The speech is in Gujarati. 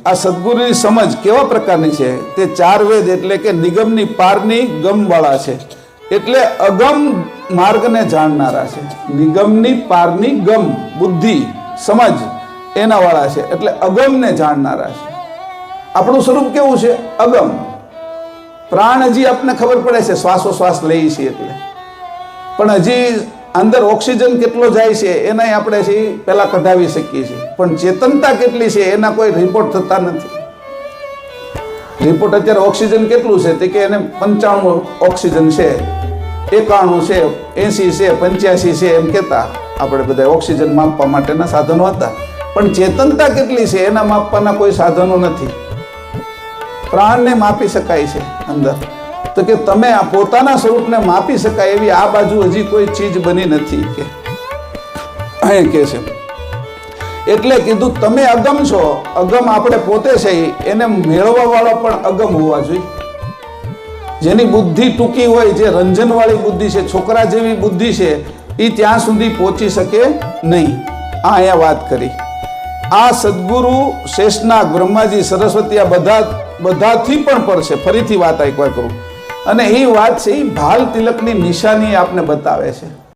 આ સદગુરુની સમજ કેવા પ્રકારની છે? તે ચાર વેદ એટલે કે નિગમની પારની ગમવાળા છે, એટલે અગમ માર્ગને જાણનારા છે. નિગમની પારની ગમ બુદ્ધિ સમજ એના વાળા છે, એટલે અગમને જાણનારા છે. આપણું સ્વરૂપ કેવું છે? અગમ. પ્રાણ હજી આપણને ખબર પડે છે, શ્વાસોશ્વાસ લઈએ છીએ એટલે, પણ હજી અંદર ઓક્સિજન કેટલો જાય છે એના આપણે પહેલા કઢાવી શકીએ છીએ, પણ ચેતનતા કેટલી છે એના કોઈ રિપોર્ટ થતા નથી. રિપોર્ટ અત્યારે ઓક્સિજન કેટલું છે તે કે એને 95 ઓક્સિજન છે, 91 છે, 80 છે, 85 છે એમ કહેતા આપણે બધા ઓક્સિજન માપવા માટેના સાધનો હતા, પણ ચેતનતા કેટલી છે એના માપવાના કોઈ સાધનો નથી. પ્રાણને માપી શકાય છે અંદર, તો કે તમે આ પોતાના સ્વરૂપને માપી શકાય એવી આ બાજુ હજી કોઈ ચીજ બની નથી કે અહીં કે છે. એટલે કીધું તમે અગમ છો. અગમ આપણે પોતે છે, એને મેળવવા વાળો પણ અગમ હોવા જોઈએ. જેની બુદ્ધિ ટૂંકી હોય, જે રંજનવાળી બુદ્ધિ છે, છોકરા જેવી બુદ્ધિ છે, એ ત્યાં સુધી પહોંચી શકે નહીં. આ અહીંયા વાત કરી. આ સદગુરુ શેષનાગ બ્રહ્માજી સરસ્વતી આ બધાથી પણ પર છે. ફરીથી વાત એકવાર કરું, અને એ વાત છે એ ભાલ તિલકની નિશાની આપને બતાવે છે.